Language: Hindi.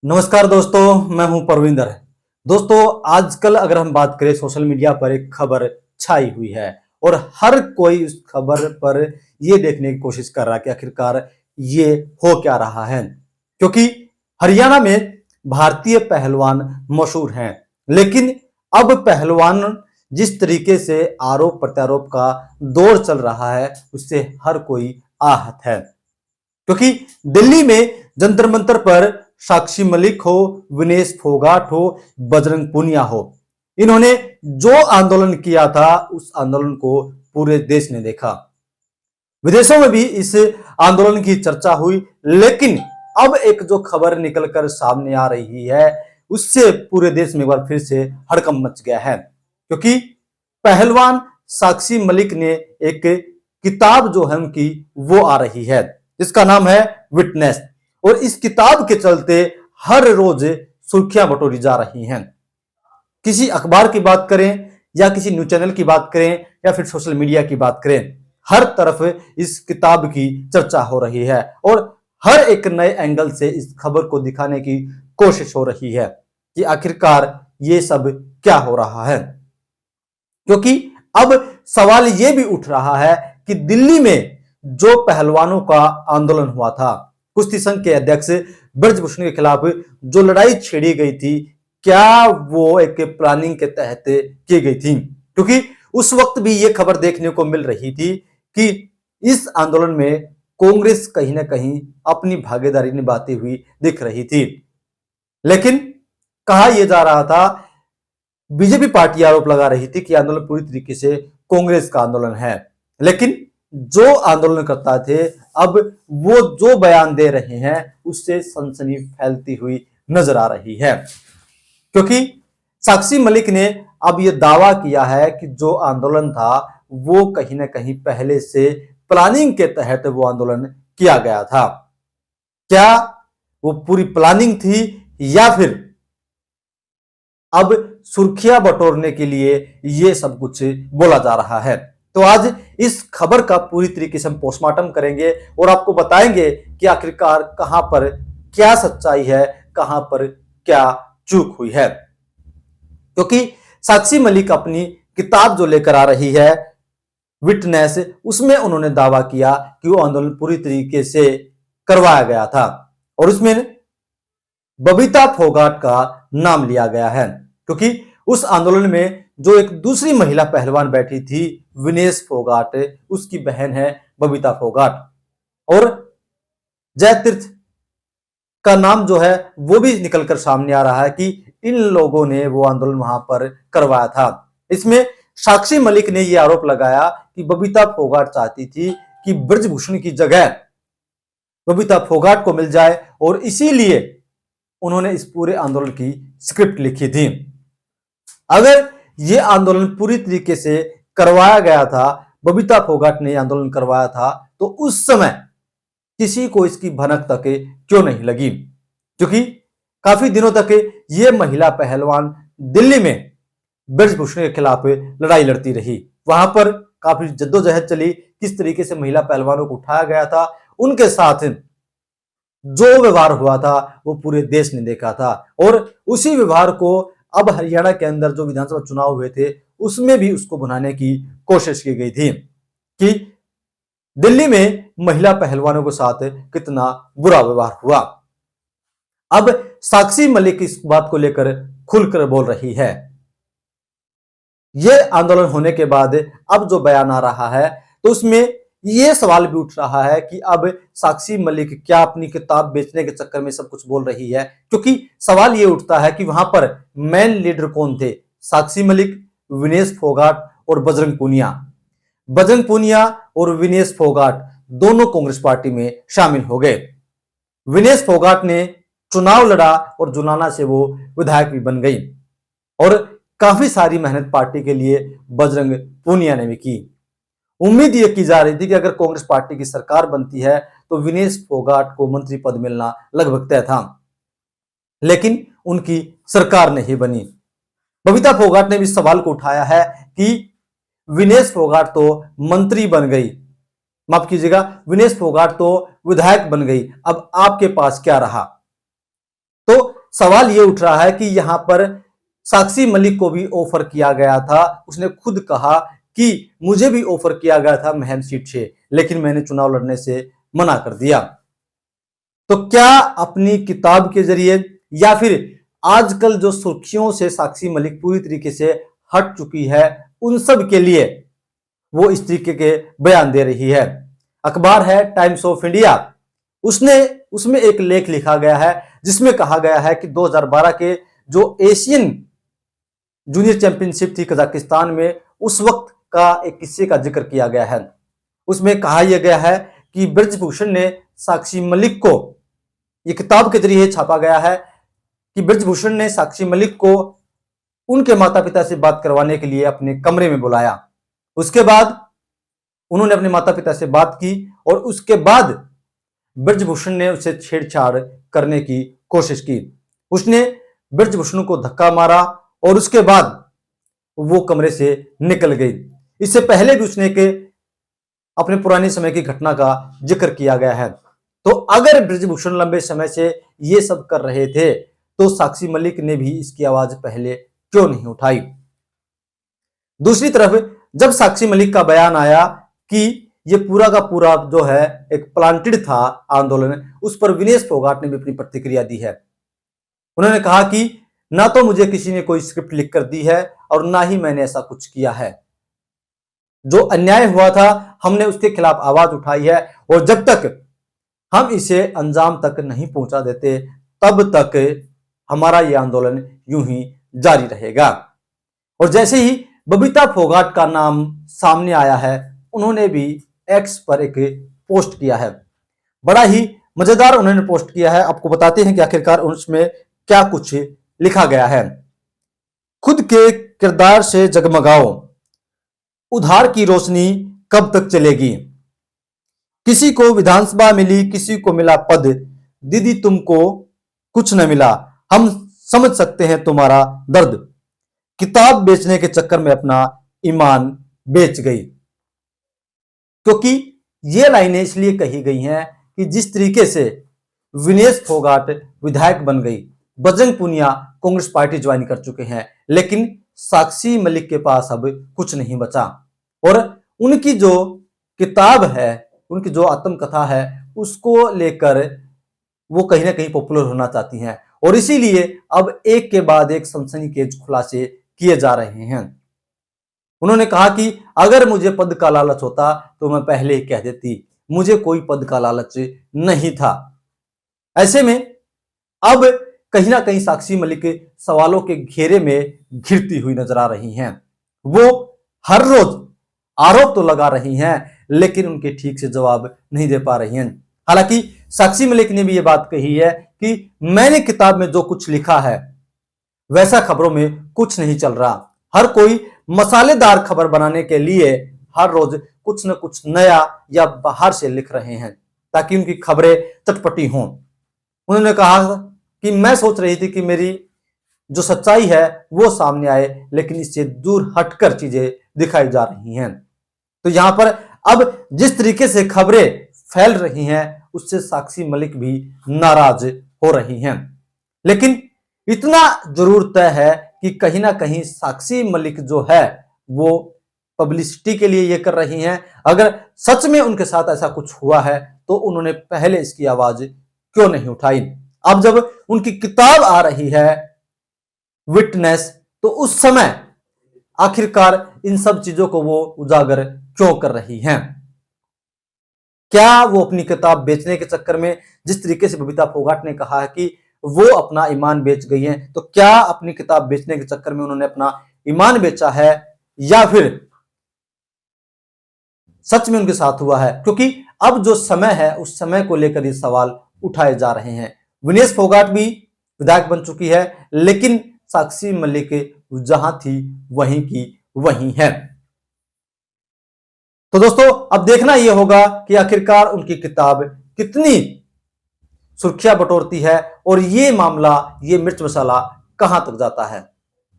नमस्कार दोस्तों, मैं हूं परविंदर। दोस्तों, आजकल अगर हम बात करें, सोशल मीडिया पर एक खबर छाई हुई है और हर कोई उस खबर पर ये देखने की कोशिश कर रहा है कि आखिरकार ये हो क्या रहा है। क्योंकि हरियाणा में भारतीय पहलवान मशहूर हैं, लेकिन अब पहलवान जिस तरीके से आरोप प्रत्यारोप का दौर चल रहा है, उससे हर कोई आहत है। क्योंकि दिल्ली में जंतर मंतर पर साक्षी मलिक हो, विनेश फोगाट हो, बजरंग पुनिया हो, इन्होंने जो आंदोलन किया था उस आंदोलन को पूरे देश ने देखा। विदेशों में भी इस आंदोलन की चर्चा हुई, लेकिन अब एक जो खबर निकलकर सामने आ रही है उससे पूरे देश में एक बार फिर से हड़कंप मच गया है। क्योंकि पहलवान साक्षी मलिक ने एक किताब जो है उनकी वो आ रही है, इसका नाम है विटनेस। और इस किताब के चलते हर रोज सुर्खियां बटोरी जा रही हैं। किसी अखबार की बात करें या किसी न्यूज चैनल की बात करें या फिर सोशल मीडिया की बात करें, हर तरफ इस किताब की चर्चा हो रही है और हर एक नए एंगल से इस खबर को दिखाने की कोशिश हो रही है कि आखिरकार ये सब क्या हो रहा है। क्योंकि अब सवाल यह भी उठ रहा है कि दिल्ली में जो पहलवानों का आंदोलन हुआ था, कुश्ती संघ के अध्यक्ष ब्रजभूषण के खिलाफ जो लड़ाई छेड़ी गई थी, क्या वो एक प्लानिंग के तहत की गई थी? क्योंकि उस वक्त भी ये खबर देखने को मिल रही थी कि इस आंदोलन में कांग्रेस कहीं ना कहीं अपनी भागीदारी निभाती हुई दिख रही थी। लेकिन कहा यह जा रहा था, बीजेपी पार्टी आरोप लगा रही थी कि आंदोलन पूरी तरीके से कांग्रेस का आंदोलन है। लेकिन जो आंदोलनकर्ता थे, अब वो जो बयान दे रहे हैं उससे सनसनी फैलती हुई नजर आ रही है। क्योंकि साक्षी मलिक ने अब यह दावा किया है कि जो आंदोलन था वो कहीं ना कहीं पहले से प्लानिंग के तहत वो आंदोलन किया गया था। क्या वो पूरी प्लानिंग थी या फिर अब सुर्खियां बटोरने के लिए ये सब कुछ बोला जा रहा है? तो आज इस खबर का पूरी तरीके से हम पोस्टमार्टम करेंगे और आपको बताएंगे कि आखिरकार कहां पर क्या सच्चाई है, कहां पर क्या चूक हुई है। क्योंकि साक्षी मलिक अपनी किताब जो लेकर आ रही है विटनेस, उसमें उन्होंने दावा किया कि वो आंदोलन पूरी तरीके से करवाया गया था और उसमें बबीता फोगाट का नाम लिया गया है। क्योंकि उस आंदोलन में जो एक दूसरी महिला पहलवान बैठी थी, विनेश फोगाट, उसकी बहन है बबीता फोगाट, और जयतीर्थ का नाम जो है वो भी निकलकर सामने आ रहा है कि इन लोगों ने वो आंदोलन वहां पर करवाया था। इसमें साक्षी मलिक ने यह आरोप लगाया कि बबीता फोगाट चाहती थी कि ब्रजभूषण की जगह बबीता फोगाट को मिल जाए और इसीलिए उन्होंने इस पूरे आंदोलन की स्क्रिप्ट लिखी थी। अगर यह आंदोलन पूरी तरीके से करवाया गया था, बबीता फोगाट ने आंदोलन करवाया था, तो उस समय किसी को इसकी भनक तक क्यों नहीं लगी? क्योंकि काफी दिनों तक यह महिला पहलवान दिल्ली में ब्रजभूषण के खिलाफ लड़ाई लड़ती रही। वहां पर काफी जद्दोजहद चली, किस तरीके से महिला पहलवानों को उठाया गया था, उनके साथ जो व्यवहार हुआ था वो पूरे देश ने देखा था। और उसी व्यवहार को अब हरियाणा के अंदर जो विधानसभा चुनाव हुए थे उसमें भी उसको भुनाने की कोशिश की गई थी कि दिल्ली में महिला पहलवानों के साथ कितना बुरा व्यवहार हुआ। अब साक्षी मलिक इस बात को लेकर खुलकर बोल रही है। यह आंदोलन होने के बाद अब जो बयान आ रहा है तो उसमें यह सवाल भी उठ रहा है कि अब साक्षी मलिक क्या अपनी किताब बेचने के चक्कर में सब कुछ बोल रही है? क्योंकि सवाल यह उठता है कि वहां पर मेन लीडर कौन थे? साक्षी मलिक, विनेश फोगाट और बजरंग पुनिया। बजरंग पुनिया और विनेश फोगाट दोनों कांग्रेस पार्टी में शामिल हो गए। विनेश फोगाट ने चुनाव लड़ा और जुलाना से वो विधायक भी बन गई और काफी सारी मेहनत पार्टी के लिए बजरंग पुनिया ने भी की। उम्मीद यह की जा रही थी कि अगर कांग्रेस पार्टी की सरकार बनती है तो विनेश फोगाट को मंत्री पद मिलना लगभग तय था, लेकिन उनकी सरकार नहीं बनी। बबीता फोगाट ने भी सवाल को उठाया है कि विनेश फोगाट तो मंत्री बन गई, माफ कीजिएगा, विनेश फोगाट तो विधायक बन गई, अब आपके पास क्या रहा? तो सवाल ये उठ रहा है कि यहां पर साक्षी मलिक को भी ऑफर किया गया था। उसने खुद कहा कि मुझे भी ऑफर किया गया था महम सीट से, लेकिन मैंने चुनाव लड़ने से मना कर दिया। तो क्या अपनी किताब के जरिए या फिर आजकल जो सुर्खियों से साक्षी मलिक पूरी तरीके से हट चुकी है, उन सब के लिए वो इस तरीके के बयान दे रही है। अखबार है टाइम्स ऑफ इंडिया, उसमें एक लेख लिखा गया है जिसमें कहा गया है कि 2012 के जो एशियन जूनियर चैंपियनशिप थी कजाकिस्तान में, उस वक्त का एक किस्से का जिक्र किया गया है। उसमें कहा यह गया है कि ब्रजभूषण ने साक्षी मलिक को, ये किताब के जरिए छापा गया है कि ब्रजभूषण ने साक्षी मलिक को उनके माता पिता से बात करवाने के लिए अपने कमरे में बुलाया। उसके बाद उन्होंने अपने माता पिता से बात की और उसके बाद ब्रजभूषण ने उसे छेड़छाड़ करने की कोशिश की। उसने ब्रजभूषण को धक्का मारा और उसके बाद वो कमरे से निकल गई। इससे पहले भी उसने के अपने पुराने समय की घटना का जिक्र किया गया है। तो अगर ब्रजभूषण लंबे समय से ये सब कर रहे थे तो साक्षी मलिक ने भी इसकी आवाज पहले क्यों नहीं उठाई। दूसरी तरफ जब साक्षी मलिक का बयान आया कि ये पूरा का पूरा जो है एक प्लांटेड था आंदोलन, उस पर विनेश फोगाट ने भी अपनी प्रतिक्रिया दी है। उन्होंने कहा कि ना तो मुझे किसी ने कोई स्क्रिप्ट लिख कर दी है और ना ही मैंने ऐसा कुछ किया है। जो अन्याय हुआ था हमने उसके खिलाफ आवाज उठाई है और जब तक हम इसे अंजाम तक नहीं पहुंचा देते तब तक हमारा यह आंदोलन यूं ही जारी रहेगा। और जैसे ही बबीता फोगाट का नाम सामने आया है, उन्होंने भी एक्स पर एक पोस्ट किया है। बड़ा ही मजेदार उन्होंने पोस्ट किया है। आपको बताते हैं कि आखिरकार उसमें क्या कुछ लिखा गया है। खुद के किरदार से जगमगाओ, उधार की रोशनी कब तक चलेगी। किसी को विधानसभा मिली, किसी को मिला पद, दीदी तुमको कुछ न मिला, हम समझ सकते हैं तुम्हारा दर्द। किताब बेचने के चक्कर में अपना ईमान बेच गई। क्योंकि ये लाइनें इसलिए कही गई हैं कि जिस तरीके से विनेश फोगाट विधायक बन गई, बजरंग पूनिया कांग्रेस पार्टी ज्वाइन कर चुके हैं, लेकिन साक्षी मलिक के पास अब कुछ नहीं बचा। और उनकी जो किताब है, उनकी जो आत्मकथा है, उसको लेकर वो कहीं ना कहीं पॉपुलर होना चाहती हैं और इसीलिए अब एक के बाद एक सनसनीखेज खुलासे किए जा रहे हैं। उन्होंने कहा कि अगर मुझे पद का लालच होता तो मैं पहले ही कह देती, मुझे कोई पद का लालच नहीं था। ऐसे में अब कहीं ना कहीं साक्षी मलिक सवालों के घेरे में घिरती हुई नजर आ रही हैं। वो हर रोज आरोप तो लगा रही हैं लेकिन उनके ठीक से जवाब नहीं दे पा रही हैं। हालांकि साक्षी मलिक ने भी ये बात कही है कि मैंने किताब में जो कुछ लिखा है वैसा खबरों में कुछ नहीं चल रहा। हर कोई मसालेदार खबर बनाने के लिए हर रोज कुछ न कुछ नया या बाहर से लिख रहे हैं ताकि उनकी खबरें चटपटी हों। उन्होंने कहा कि मैं सोच रही थी कि मेरी जो सच्चाई है वो सामने आए, लेकिन इससे दूर हटकर चीजें दिखाई जा रही हैं। तो यहां पर अब जिस तरीके से खबरें फैल रही हैं उससे साक्षी मलिक भी नाराज हो रही हैं। लेकिन इतना जरूर तय है कि कहीं ना कहीं साक्षी मलिक जो है वो पब्लिसिटी के लिए ये कर रही हैं। अगर सच में उनके साथ ऐसा कुछ हुआ है तो उन्होंने पहले इसकी आवाज क्यों नहीं उठाई। अब जब उनकी किताब आ रही है विटनेस, तो उस समय आखिरकार इन सब चीजों को वो उजागर क्यों कर रही हैं। क्या वो अपनी किताब बेचने के चक्कर में, जिस तरीके से बबीता फोगाट ने कहा है कि वो अपना ईमान बेच गई हैं, तो क्या अपनी किताब बेचने के चक्कर में उन्होंने अपना ईमान बेचा है या फिर सच में उनके साथ हुआ है। क्योंकि अब जो समय है उस समय को लेकर ये सवाल उठाए जा रहे हैं। विनेश फोगाट भी विधायक बन चुकी है लेकिन साक्षी मलिक जहां थी वहीं की वहीं है। तो दोस्तों अब देखना यह होगा कि आखिरकार उनकी किताब कितनी सुर्खियां बटोरती है और ये मामला, ये मिर्च मसाला कहां तक जाता है।